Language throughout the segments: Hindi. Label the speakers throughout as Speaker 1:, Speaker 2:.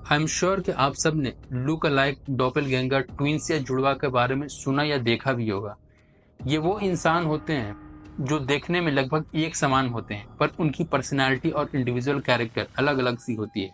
Speaker 1: आई एम श्योर कि आप सब ने लुक अलाइक डॉपलगैंगर ट्विंस या जुड़वा के बारे में सुना या देखा भी होगा। ये वो इंसान होते हैं जो देखने में लगभग एक समान होते हैं, पर उनकी पर्सनैलिटी और इंडिविजुअल कैरेक्टर अलग अलग सी होती है।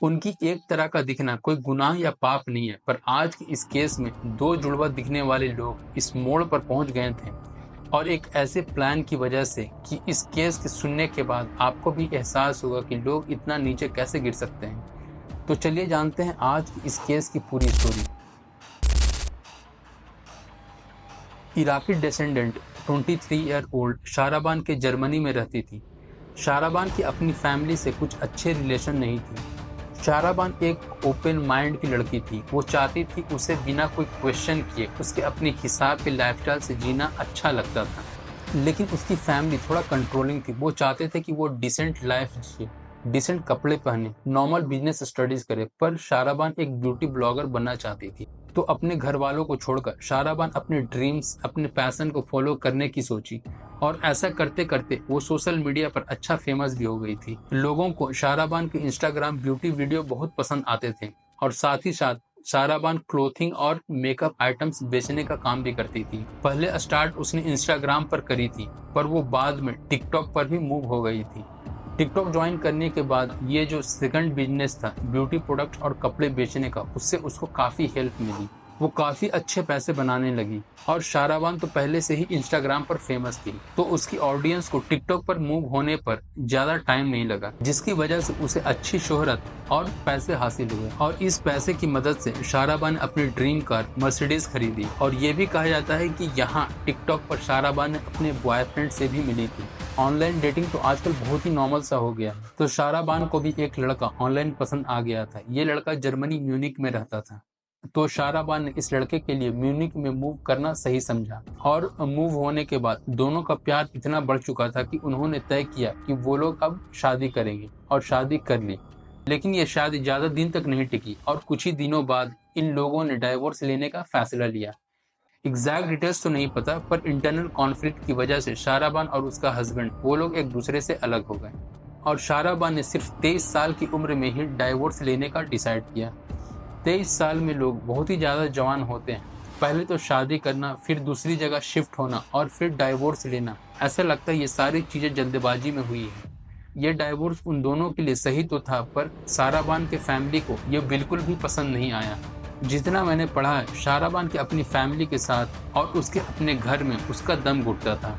Speaker 1: उनकी एक तरह का दिखना कोई गुनाह या पाप नहीं है, पर आज के इस केस में दो जुड़वा दिखने वाले लोग इस मोड़ पर पहुंच गए थे, और एक ऐसे प्लान की वजह से कि इस केस के सुनने के बाद आपको भी एहसास होगा कि लोग इतना नीचे कैसे गिर सकते हैं। तो चलिए जानते हैं आज इस केस की पूरी story. Iraqi descendant 23 year old Shahraban के जर्मनी में रहती थी। शाहराबान की अपनी फैमिली से कुछ अच्छे रिलेशन नहीं थे। शाहराबान एक ओपन माइंड की लड़की थी। वो चाहती थी उसे बिना कोई क्वेश्चन किए उसके अपने हिसाब के लाइफस्टाइल से जीना अच्छा लगता था, लेकिन उसकी फैमिली थोड़ा कंट्रोलिंग थी। वो चाहते थे कि वो डिसेंट लाइफ जिए, डिसेंट कपड़े पहने, नॉर्मल बिजनेस स्टडीज करे, पर शाहराबान एक ब्यूटी ब्लॉगर बनना चाहती थी। तो अपने घर वालों को छोड़कर शाहराबान अपने ड्रीम्स, अपने पैशन को फॉलो करने की सोची, और ऐसा करते करते वो सोशल मीडिया पर अच्छा फेमस भी हो गई थी। लोगों को शाहराबान के इंस्टाग्राम ब्यूटी वीडियो बहुत पसंद आते थे, और साथ ही साथ शाहराबान क्लोथिंग और मेकअप आइटम्स बेचने का काम भी करती थी। पहले स्टार्ट उसने इंस्टाग्राम पर करी थी, पर वो बाद में टिकटॉक पर भी मूव हो गई थी। टिकटॉक ज्वाइन करने के बाद ये जो सेकंड बिजनेस था ब्यूटी प्रोडक्ट और कपड़े बेचने का, उससे उसको काफ़ी हेल्प मिली। वो काफ़ी अच्छे पैसे बनाने लगी, और शाहराबान तो पहले से ही इंस्टाग्राम पर फेमस थी, तो उसकी ऑडियंस को टिकटॉक पर मूव होने पर ज़्यादा टाइम नहीं लगा, जिसकी वजह से उसे अच्छी शोहरत और पैसे हासिल हुए। और इस पैसे की मदद से शाहराबान ने अपनी ड्रीम कार मर्सिडीज खरीदी। और ये भी कहा जाता है कि यहाँ टिकटॉक पर शाहराबान ने अपने बॉयफ्रेंड से भी मिली थी। ऑनलाइन डेटिंग तो आजकल बहुत ही नॉर्मल सा हो गया है, तो शाहराबान को भी एक लड़का ऑनलाइन पसंद आ गया था। ये लड़का जर्मनी म्यूनिक में रहता था, तो शाहराबान ने इस लड़के के लिए म्यूनिक में मूव करना सही समझा। और मूव होने के बाद दोनों का प्यार इतना बढ़ चुका था कि उन्होंने तय किया कि वो लोग अब शादी करेंगे, और शादी कर ली। लेकिन ये शादी ज़्यादा दिन तक नहीं टिकी, और कुछ ही दिनों बाद इन लोगों ने डाइवोर्स लेने का फैसला लिया। एग्जैक्ट डिटेल्स तो नहीं पता, पर इंटरनल कॉन्फ्लिक्ट की वजह से शाहराबान और उसका हस्बैंड वो लोग एक दूसरे से अलग हो गए, और शाहराबान ने सिर्फ 23 साल की उम्र में ही डाइवोर्स लेने का डिसाइड किया। 23 साल में लोग बहुत ही ज़्यादा जवान होते हैं। पहले तो शादी करना, फिर दूसरी जगह शिफ्ट होना, और फिर डाइवोर्स लेना, ऐसा लगता है ये सारी चीज़ें जल्दबाजी में हुई है। ये डाइवोर्स उन दोनों के लिए सही तो था, पर शाहराबान के फैमिली को ये बिल्कुल भी पसंद नहीं आया। जितना मैंने पढ़ा है, शाहराबान की अपनी फैमिली के साथ और उसके अपने घर में उसका दम घुटता था,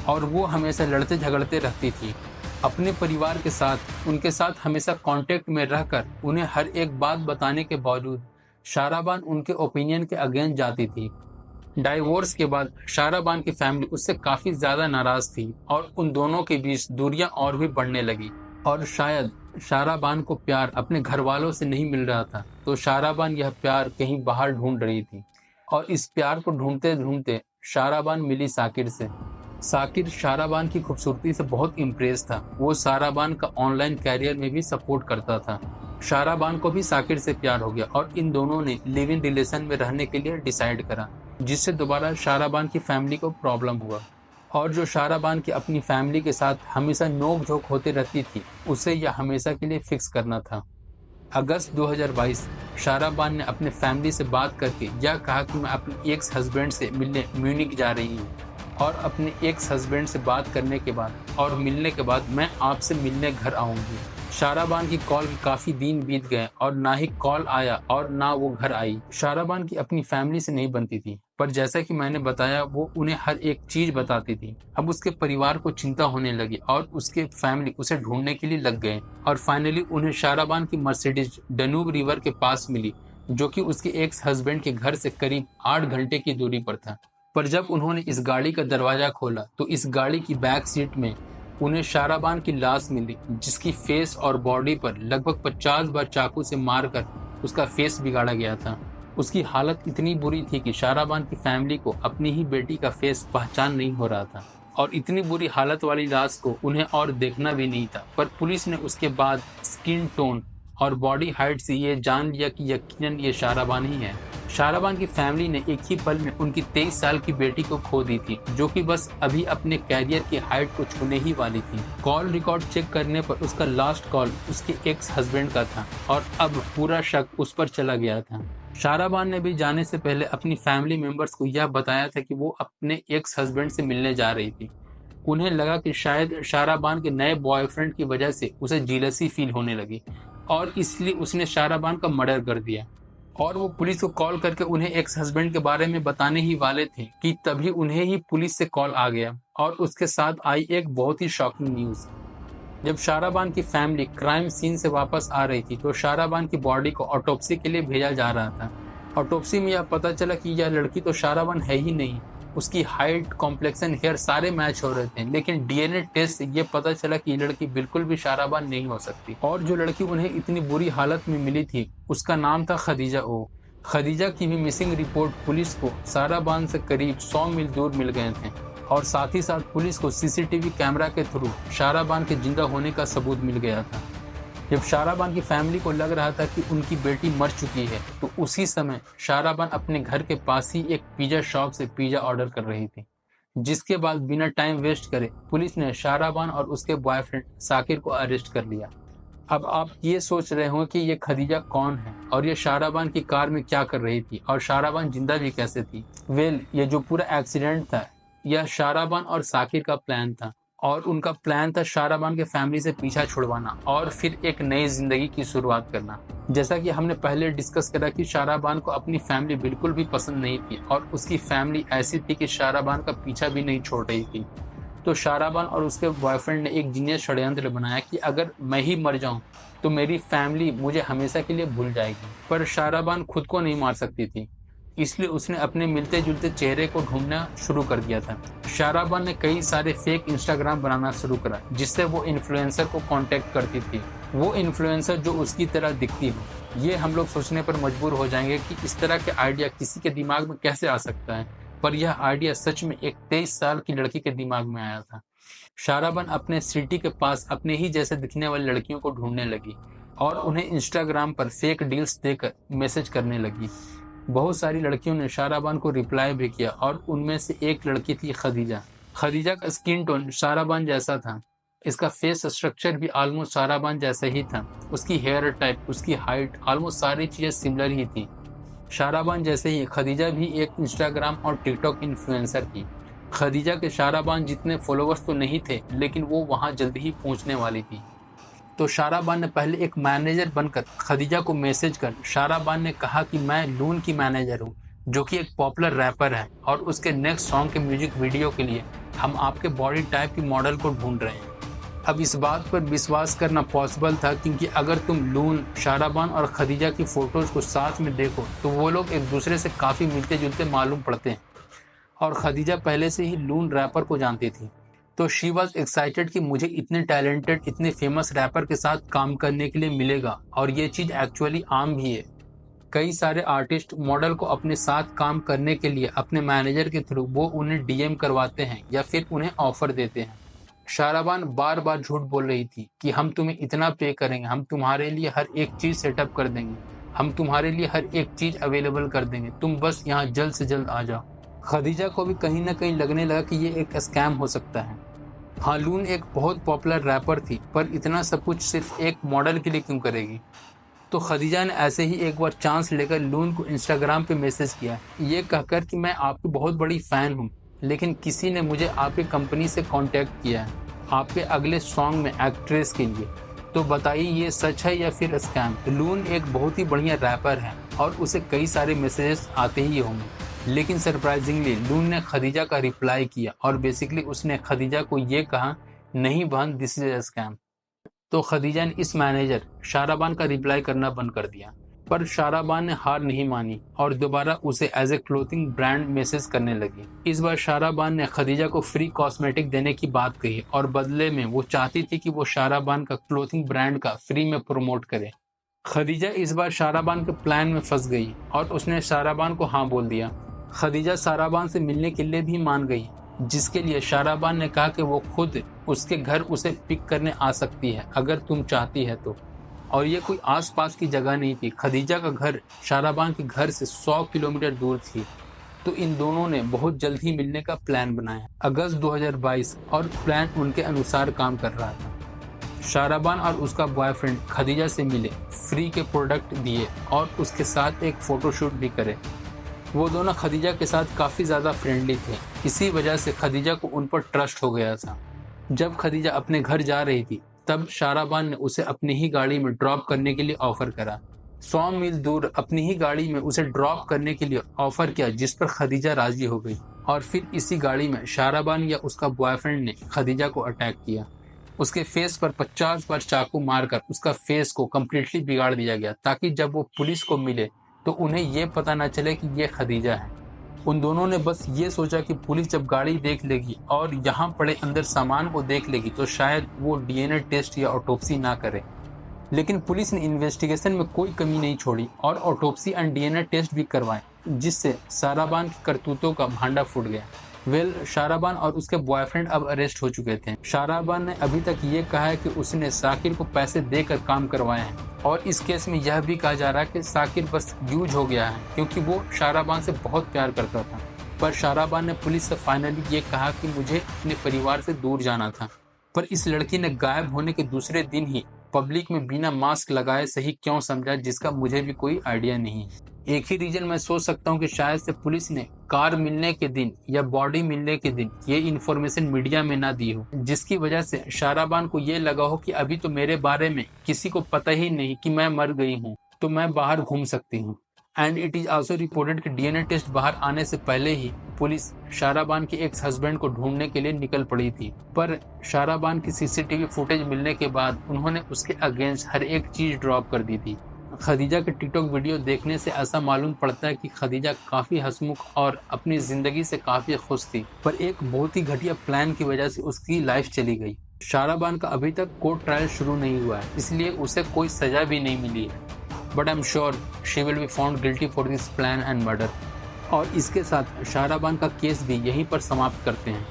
Speaker 1: और वो हमेशा लड़ते झगड़ते रहती थी। अपने परिवार के साथ, उनके साथ हमेशा कांटेक्ट में रहकर उन्हें हर एक बात बताने के बावजूद शाहराबान उनके ओपिनियन के अगेंस्ट जाती थी। डाइवोर्स के बाद शाहराबान की फैमिली उससे काफ़ी ज़्यादा नाराज़ थी, और उन दोनों के बीच दूरियां और भी बढ़ने लगी। और शायद शाहराबान को प्यार अपने घर वालों से नहीं मिल रहा था, तो शाहराबान यह प्यार कहीं बाहर ढूंढ रही थी। और इस प्यार को ढूंढते ढूंढते शाहराबान मिली साकिर से। साकिर शाहराबान की खूबसूरती से बहुत इम्प्रेस था। वो शाहराबान का ऑनलाइन कैरियर में भी सपोर्ट करता था। शाहराबान को भी साकिर से प्यार हो गया, और इन दोनों ने लिव इन रिलेशन में रहने के लिए डिसाइड करा, जिससे दोबारा शाहराबान की फैमिली को प्रॉब्लम हुआ। और जो शाहराबान की अपनी फैमिली के साथ हमेशा नोक झोंक होती रहती थी, उसे यह हमेशा के लिए फिक्स करना था। अगस्त 2022 शाहराबान ने अपने फैमिली से बात करके यह कहा कि मैं अपने एक्स हस्बैंड से मिलने म्यूनिक जा रही हूँ, और अपने एक्स हस्बैंड से बात करने के बाद और मिलने के बाद मैं आपसे मिलने घर आऊँगी। शाहराबान की कॉल के काफ़ी दिन बीत गए, और ना ही कॉल आया और ना वो घर आई। शाहराबान की अपनी फैमिली से नहीं बनती थी, पर जैसा कि मैंने बताया, वो उन्हें हर एक चीज़ बताती थी। अब उसके परिवार को चिंता होने लगी, और उसके फैमिली उसे ढूंढने के लिए लग गए, और फाइनली उन्हें शाहराबान की मर्सिडीज डनूब रिवर के पास मिली, जो कि उसके एक्स हस्बैंड के घर से करीब 8 घंटे की दूरी पर था। पर जब उन्होंने इस गाड़ी का दरवाज़ा खोला, तो इस गाड़ी की बैक सीट में उन्हें शाहराबान की लाश मिली, जिसकी फेस और बॉडी पर लगभग 50 बार चाकू से मारकर उसका फेस बिगाड़ा गया था। उसकी हालत इतनी बुरी थी कि शाहराबान की फैमिली को अपनी ही बेटी का फेस पहचान नहीं हो रहा था, और इतनी बुरी हालत वाली लाश को उन्हें और देखना भी नहीं था। पर पुलिस ने उसके बाद स्किन टोन और बॉडी हाइट से ये जान लिया कि यकीनन ये शाहराबान ही है। शाहराबान की फैमिली ने एक ही पल में उनकी 23 साल की बेटी को खो दी थी, जो कि बस अभी अपने कैरियर की हाइट को छूने ही वाली थी। कॉल रिकॉर्ड चेक करने पर उसका लास्ट कॉल उसके एक्स हस्बैंड का था और अब पूरा शक उस पर चला गया था। शाहराबान ने भी जाने से पहले अपनी फैमिली मेंबर्स को यह बताया था कि वो अपने एक्स हस्बैंड से मिलने जा रही थी। उन्हें लगा कि शायद शाहराबान के नए बॉयफ्रेंड की वजह से उसे जीलसी फील होने लगी और इसलिए उसने शाहराबान का मर्डर कर दिया। और वो पुलिस को कॉल करके उन्हें एक्स हस्बैंड के बारे में बताने ही वाले थे कि तभी उन्हें ही पुलिस से कॉल आ गया और उसके साथ आई एक बहुत ही शॉकिंग न्यूज़। जब शाहराबान की फैमिली क्राइम सीन से वापस आ रही थी तो शाहराबान की बॉडी को ऑटोप्सी के लिए भेजा जा रहा था। ऑटोप्सी में यह पता चला कि यह लड़की तो शाहराबान है ही नहीं। उसकी हाइट, कॉम्प्लेक्शन, हेयर सारे मैच हो रहे थे, लेकिन डीएनए टेस्ट से ये पता चला कि ये लड़की बिल्कुल भी शाहराबान नहीं हो सकती। और जो लड़की उन्हें इतनी बुरी हालत में मिली थी उसका नाम था खदीजा ओ। खदीजा की भी मिसिंग रिपोर्ट पुलिस को शाहराबान से करीब 100 मील दूर मिल गए थे और साथ ही साथ पुलिस को सीसीटीवी कैमरा के थ्रू शाहराबान के जिंदा होने का सबूत मिल गया था। जब शाहराबान की फैमिली को लग रहा था कि उनकी बेटी मर चुकी है तो उसी समय शाहराबान अपने घर के पास ही एक पिज़्ज़ा शॉप से पिज़्ज़ा ऑर्डर कर रही थी, जिसके बाद बिना टाइम वेस्ट करे पुलिस ने शाहराबान और उसके बॉयफ्रेंड साकिर को अरेस्ट कर लिया। अब आप ये सोच रहे हो कि ये खदीजा कौन है और ये शाहराबान की कार में क्या कर रही थी और शाहराबान जिंदा भी कैसे थी। ये जो पूरा एक्सीडेंट था यह शाहराबान और साकिर का प्लान था और उनका प्लान था शाहराबान के फैमिली से पीछा छुड़वाना और फिर एक नई जिंदगी की शुरुआत करना। जैसा कि हमने पहले डिस्कस करा कि शाहराबान को अपनी फैमिली बिल्कुल भी पसंद नहीं थी और उसकी फैमिली ऐसी थी कि शाहराबान का पीछा भी नहीं छोड़ रही थी। तो शाहराबान और उसके बॉयफ्रेंड ने एक जीनियस षड्यंत्र बनाया कि अगर मैं ही मर जाऊं तो मेरी फैमिली मुझे हमेशा के लिए भूल जाएगी। पर शाहराबान खुद को नहीं मार सकती थी, इसलिए उसने अपने मिलते जुलते चेहरे को ढूंढना शुरू कर दिया था। शाहराबान ने कई सारे फेक इंस्टाग्राम बनाना शुरू करा जिससे वो इन्फ्लुएंसर को कांटेक्ट करती थी, वो इन्फ्लुएंसर जो उसकी तरह दिखती हो। ये हम लोग सोचने पर मजबूर हो जाएंगे कि इस तरह के आइडिया किसी के दिमाग में कैसे आ सकता है, पर यह आइडिया सच में एक 23 साल की लड़की के दिमाग में आया था। शाहराबान अपने सिटी के पास अपने ही जैसे दिखने वाली लड़कियों को ढूंढने लगी और उन्हें इंस्टाग्राम पर फेक डील्स देकर मैसेज करने लगी। बहुत सारी लड़कियों ने शाहराबान को रिप्लाई भी किया और उनमें से एक लड़की थी खदीजा। खदीजा का स्किन टोन शाहराबान जैसा था, इसका फेस स्ट्रक्चर भी ऑलमोस्ट शाहराबान जैसा ही था, उसकी हेयर टाइप, उसकी हाइट, ऑलमोस्ट सारी चीजें सिमिलर ही थी। शाहराबान जैसे ही खदीजा भी एक इंस्टाग्राम और टिकटॉक इन्फ्लुएंसर थी। खदीजा के शाहराबान जितने फॉलोअर्स तो नहीं थे, लेकिन वो वहाँ जल्दी ही पहुँचने वाली थी। तो शाहराबान ने पहले एक मैनेजर बनकर खदीजा को मैसेज कर शाहराबान ने कहा कि मैं लून की मैनेजर हूँ, जो कि एक पॉपुलर रैपर है और उसके नेक्स्ट सॉन्ग के म्यूजिक वीडियो के लिए हम आपके बॉडी टाइप की मॉडल को ढूंढ रहे हैं। अब इस बात पर विश्वास करना पॉसिबल था क्योंकि अगर तुम लून, शाहराबान और खदीजा की फोटोज को साथ में देखो तो वो लोग एक दूसरे से काफ़ी मिलते जुलते मालूम पड़ते हैं और खदीजा पहले से ही लून रैपर को जानती थी। तो शी वॉज एक्साइटेड कि मुझे इतने टैलेंटेड, इतने फेमस रैपर के साथ काम करने के लिए मिलेगा और ये चीज़ एक्चुअली आम भी है। कई सारे आर्टिस्ट मॉडल को अपने साथ काम करने के लिए अपने मैनेजर के थ्रू वो उन्हें डीएम करवाते हैं या फिर उन्हें ऑफर देते हैं। शाहराबान बार बार झूठ बोल रही थी कि हम तुम्हें इतना पे करेंगे, हम तुम्हारे लिए हर एक चीज़ सेटअप कर देंगे, हम तुम्हारे लिए हर एक चीज़ अवेलेबल कर देंगे, तुम बस यहाँ जल्द से जल्द आ जाओ। खदीजा को भी कहीं ना कहीं लगने लगा कि ये एक स्कैम हो सकता है। हाँ, लून एक बहुत पॉपुलर रैपर थी, पर इतना सब कुछ सिर्फ एक मॉडल के लिए क्यों करेगी। तो खदीजा ने ऐसे ही एक बार चांस लेकर लून को इंस्टाग्राम पे मैसेज किया, ये कहकर कि मैं आपकी बहुत बड़ी फ़ैन हूँ, लेकिन किसी ने मुझे आपकी कंपनी से कांटेक्ट किया है आपके अगले सॉन्ग में एक्ट्रेस के लिए, तो बताइए ये सच है या फिर स्कैम। लून एक बहुत ही बढ़िया रैपर है और उसे कई सारे मैसेजेस आते ही होंगे, लेकिन सरप्राइजिंगली लून ने खदीजा का रिप्लाई किया और बेसिकली उसने खदीजा को ये कहा, नहीं बहन, दिस इज अ स्कैम। तो खदीजा ने इस मैनेजर शाहराबान का रिप्लाई करना बंद कर दिया, पर शाहराबान ने हार नहीं मानी और दोबारा उसे as a clothing brand message करने लगी। इस बार शाहराबान ने खदीजा को फ्री कॉस्मेटिक देने की बात कही और बदले में वो चाहती थी कि वो शाहराबान का क्लोथिंग ब्रांड का फ्री में प्रमोट करे। खदीजा इस बार शाहराबान के प्लान में फंस गई और उसने शाहराबान को हाँ बोल दिया। खदीजा शाहराबान से मिलने के लिए भी मान गई, जिसके लिए शाहराबान ने कहा कि वो खुद उसके घर उसे पिक करने आ सकती है अगर तुम चाहती है तो। और ये कोई आसपास की जगह नहीं थी। खदीजा का घर शाहराबान के घर से 100 किलोमीटर दूर थी। तो इन दोनों ने बहुत जल्द ही मिलने का प्लान बनाया। अगस्त 2022 और प्लान उनके अनुसार काम कर रहा था। शाहराबान और उसका बॉयफ्रेंड खदीजा से मिले, फ्री के प्रोडक्ट दिए और उसके साथ एक फोटोशूट भी करे। वो दोनों खदीजा के साथ काफ़ी ज़्यादा फ्रेंडली थे। इसी वजह से खदीजा को उन पर ट्रस्ट हो गया था। जब खदीजा अपने घर जा रही थी तब शाहराबान ने उसे अपनी ही गाड़ी में ड्रॉप करने के लिए ऑफर करा। 100 मील दूर अपनी ही गाड़ी में उसे ड्रॉप करने के लिए ऑफर किया, जिस पर खदीजा राजी हो गई। और फिर इसी गाड़ी में शाहराबान या उसका बॉयफ्रेंड ने खदीजा को अटैक किया। उसके फेस पर 50 बार चाकू मारकर उसका फेस को कम्प्लीटली बिगाड़ दिया गया, ताकि जब वो पुलिस को मिले तो उन्हें ये पता न चले कि ये खदीजा है। उन दोनों ने बस ये सोचा कि पुलिस जब गाड़ी देख लेगी और यहाँ पड़े अंदर सामान को देख लेगी तो शायद वो डीएनए टेस्ट या ऑटोप्सी ना करे। लेकिन पुलिस ने इन्वेस्टिगेशन में कोई कमी नहीं छोड़ी और ऑटोप्सी एंड डीएनए टेस्ट भी करवाए, जिससे शाहराबान की करतूतों का भांडा फूट गया। शाहराबान और उसके बॉयफ्रेंड अब अरेस्ट हो चुके थे। शाहराबान ने अभी तक ये कहा है कि उसने साकिर को पैसे देकर काम करवाए हैं और इस केस में यह भी कहा जा रहा है कि साकिर बस यूज हो गया है, क्योंकि वो शाहराबान से बहुत प्यार करता था। पर शाहराबान ने पुलिस से फाइनली ये कहा कि मुझे अपने परिवार से दूर जाना था। पर इस लड़की ने गायब होने के दूसरे दिन ही पब्लिक में बिना मास्क लगाए सही क्यों समझा, जिसका मुझे भी कोई आइडिया नहीं है। एक ही रीजन मैं सोच सकता हूँ कि शायद से पुलिस ने कार मिलने के दिन या बॉडी मिलने के दिन ये इन्फॉर्मेशन मीडिया में ना दी हो, जिसकी वजह से शाहराबान को ये लगा हो कि अभी तो मेरे बारे में किसी को पता ही नहीं कि मैं मर गई हूँ, तो मैं बाहर घूम सकती हूँ। And it is also reported कि डीएनए टेस्ट बाहर आने से पहले ही पुलिस शाहराबान के एक्स हस्बैंड को ढूंढने के लिए निकल पड़ी थी। पर शाहराबान की सीसीटीवी फुटेज मिलने के बाद उन्होंने उसके अगेंस्ट हर एक चीज ड्रॉप कर दी थी। खदीजा के टिकटॉक वीडियो देखने से ऐसा मालूम पड़ता है कि खदीजा काफ़ी हंसमुख और अपनी ज़िंदगी से काफ़ी खुश थी, पर एक बहुत ही घटिया प्लान की वजह से उसकी लाइफ चली गई। शाहराबान का अभी तक कोर्ट ट्रायल शुरू नहीं हुआ है, इसलिए उसे कोई सज़ा भी नहीं मिली है। But I am sure she will be found guilty for this plan and murder. और इसके साथ शाहराबान का केस भी यहीं पर समाप्त करते हैं।